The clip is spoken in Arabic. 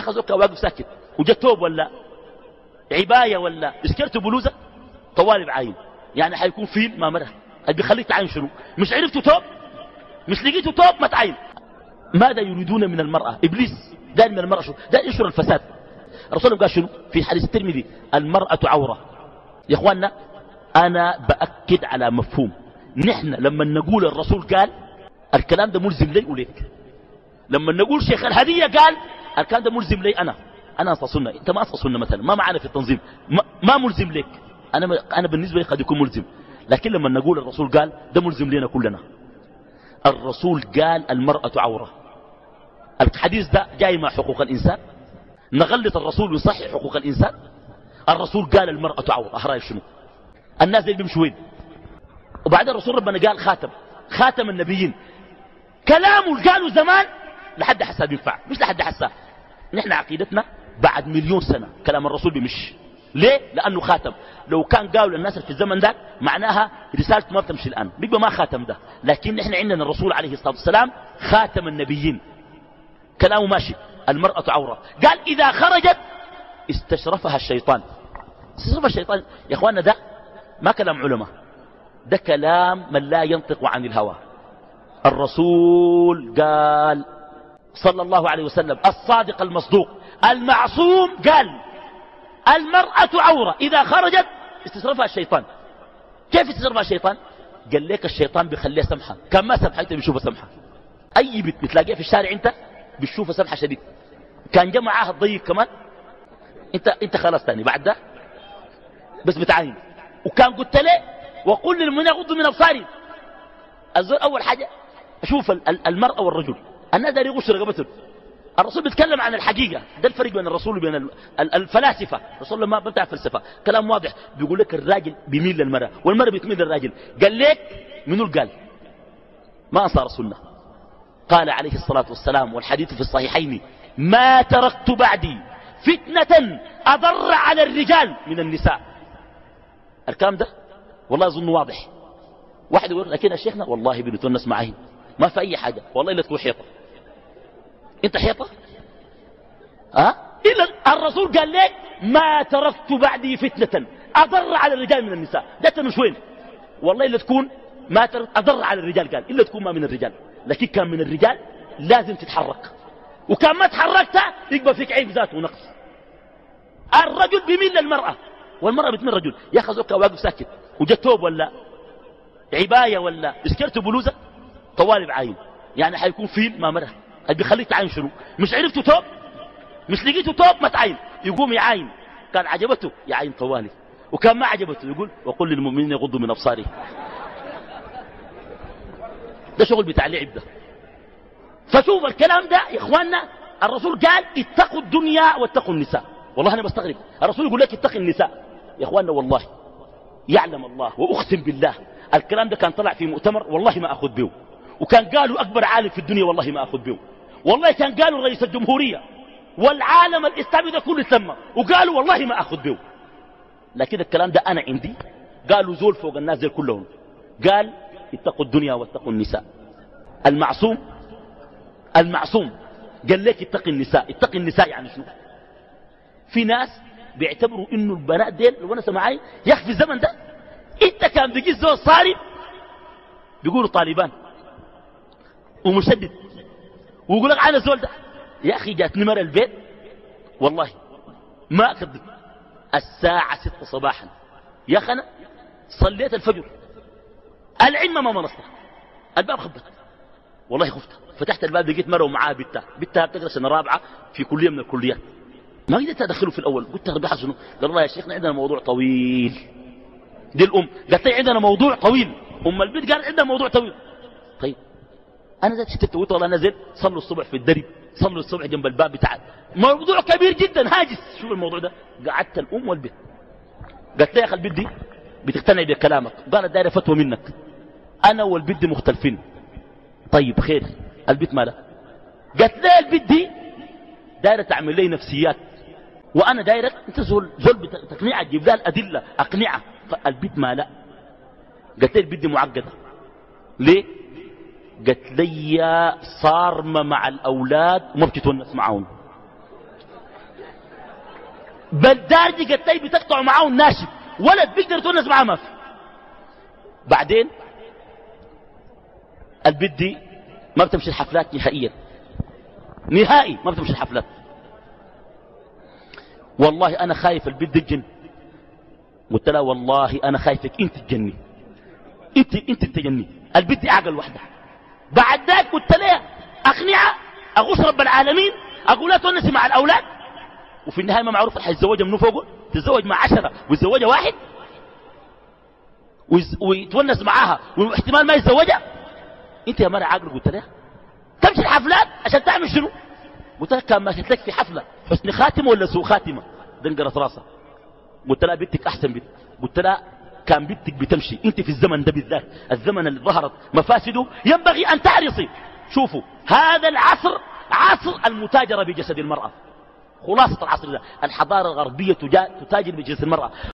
أخي زوجك واقف ساكت وجت توب ولا عباية ولا اسكرت بلوزة طوالب عين، يعني حيكون فيل ما مره اللي بيخليك تعين شنو؟ مش عرفتوا توب؟ مش لقيتوا توب ما تعين. ماذا يريدون من المرأة؟ إبليس دائما من المرأة شو؟ دائما ينشر الفساد. الرسول قال شنو في حديث الترمذي؟ المرأة عورة. يا اخواننا انا باكد على مفهوم، نحن لما نقول الرسول قال الكلام ده ملزم لي وليك، لما نقول شيخ الهدية قال الكلام ده ملزم لي انا انصى سنه، انت ما انصى سنه مثلا ما معنا في التنظيم ما ملزم لك، انا بالنسبه لي قد يكون ملزم، لكن لما نقول الرسول قال ده ملزم لنا كلنا. الرسول قال المرأة عورة. الحديث ده جاي مع حقوق الإنسان، نغلط الرسول ويصحح حقوق الإنسان. الرسول قال المرأة عورة. أهراي شنو؟ الناس دي بيمشوا وين؟ وبعد الرسول ربنا قال خاتم النبيين. كلامه قالوا زمان لحد حسا بينفع، مش لحد حسا. نحن عقيدتنا بعد 1,000,000 سنة كلام الرسول بيمشي. ليه؟ لأنه خاتم. لو كان قالوا للناس في الزمن ده معناها رسالته ما بتمشي الآن، بيبقى ما خاتم ده. لكن نحن عندنا الرسول عليه الصلاة والسلام خاتم النبيين، كلامه ماشي. المرأة عورة. قال إذا خرجت استشرفها الشيطان. استشرفها الشيطان يا أخوانا، ده ما كلام علماء، ده كلام من لا ينطق عن الهوى. الرسول قال صلى الله عليه وسلم الصادق المصدوق المعصوم قال المرأة عورة إذا خرجت استشرفها الشيطان. كيف استشرفها الشيطان؟ قال لك الشيطان بيخليها سمحة، كان ما سمحة انت بيشوفها سمحة. أي بنت بتلاقيها في الشارع انت بتشوفها سمحة شديد، كان جاء معاها الضيق كمان انت خلاص تاني بعد ده بس بتعاين. وكان قلت له وقل للمؤمنين يغضوا من أبصارهم. الزول أول حاجة أشوف المرأة والرجل، الناس داري يغش رقبتهم. الرسول بيتكلم عن الحقيقة، ده الفرق بين الرسول وبين الفلاسفة. الرسول ما بتاع فلسفة، كلام واضح. بيقول لك الراجل بيميل للمرأة والمرأة بتميل للراجل. قال لك منو قال؟ ما أنصى رسولنا. قال عليه الصلاة والسلام والحديث في الصحيحين ما تركت بعدي فتنة أضر على الرجال من النساء. الكلام ده والله أظن واضح. واحد يقول لكن يا شيخنا والله بنتونس معي ما في أي حاجة، والله إلا تكون حيطة. انت حيطة؟ إلا الرسول قال لك ما تركت بعدي فتنة أضر على الرجال من النساء. ده تنش وين؟ والله إلا تكون ما أضر على الرجال، قال إلا تكون ما من الرجال، لكن كان من الرجال لازم تتحرك، وكان ما تحركت يقبل فيك عيب ذاته ونقص. الرجل بيميل للمرأة والمرأة بتميل للرجل. يا أخي زوجك واقف ساكت وجت توب ولا عباية ولا اسكرت بلوزة طوالب عين، يعني حيكون فيل ما مره اللي بيخليك تعاين شنو؟ مش عرفتوا توب؟ مش لقيتوا توب ما تعاين. يقوم يعاين، كان عجبته يعاين طوالي، وكان ما عجبته يقول وقل للمؤمنين يغضوا من أبصارهم. ده شغل بتاع لعب ده. فشوف الكلام ده يا اخواننا، الرسول قال اتقوا الدنيا واتقوا النساء. والله انا بستغرب الرسول يقول لك اتقي النساء. يا اخواننا والله يعلم الله واقسم بالله الكلام ده كان طلع في مؤتمر والله ما اخذ به، وكان قالوا اكبر عالم في الدنيا والله ما اخذ به، والله كان قالوا رئيس الجمهورية والعالم الاسلامي ده كله تلمه وقالوا والله ما اخذ به. لكن الكلام ده انا عندي قالوا زول فوق الناس دي كلهم، قال اتقوا الدنيا واتقوا النساء. المعصوم قال لك اتقي النساء. اتقي النساء يعني شنو؟ في ناس بيعتبروا انه البنات ديل الونسه معاي يا اخي في الزمن ده انت كان بيجي زول صارم بيقولوا طالبان ومشدد، ويقول لك انا زول ده يا اخي جاتني مره البيت والله ما اكذب الساعه 6 صباحا يا اخي انا صليت الفجر العلم ما منصت الباب خبط والله خفت، فتحت الباب لقيت مره ومعاها بنتها بتقرا سنه رابعه في كليه من الكليات. ما قدرت ادخله في الاول، قلت ربي شنو؟ قال والله يا شيخنا عندنا موضوع طويل. دي الام قالت لي عندنا موضوع طويل، ام البيت قالت عندنا موضوع طويل. طيب انا ذات شتت قلت والله نزل صلوا الصبح في الدرب، صلوا الصبح جنب الباب بتاع موضوع كبير جدا هاجس. شوف الموضوع ده، قعدت الام والبيت قالت لي يا اخي البيت دي بتقتنع بكلامك، قالت دايره فتوى منك، انا والبيت دي مختلفين. طيب خير البيت مالها؟ قالت لي البيت دي دايره تعمل لي نفسيات، وانا دايره انت زول بتقنعها تجيب لها الادله اقنعها، فالبيت مالها؟ قالت لي البيت دي معقده. ليه؟ قالت لي صارمه مع الاولاد وما بتتونس معاهم. بالدارجي قتي بتقطع معاه الناشف، ولد بيقدر يتونس معاه ما في. بعدين البت دي ما بتمشي الحفلات نهائيا، نهائي ما بتمشي الحفلات. والله انا خايف البت دي تجن. قلت لها والله انا خايفك انت تجني، انت تجني. البت دي عقل وحده. بعد ذاك قلت لها اقنعها، اغوص رب العالمين، اقول لها تونسي مع الاولاد، وفي النهايه ما معروف حيتزوجها منو فوقه، تتزوج مع 10 ويتزوجها واحد ويتونس معاها واحتمال ما يتزوجها. انت يا مرة عاقل. قلت لها تمشي الحفلات عشان تعمل شنو؟ قلت لها كان ماشيت لك في حفله حسن خاتمه ولا سوء خاتمه؟ دنقرت راسها. قلت لها بنتك احسن بنت. قلت لها كان بنتك بتمشي انت في الزمن ده بالذات، الزمن اللي ظهرت مفاسده، ينبغي ان تعرصي. شوفوا هذا العصر عصر المتاجره بجسد المراه، خلاصه العصر ده الحضاره الغربيه تتاجر بجسد المراه.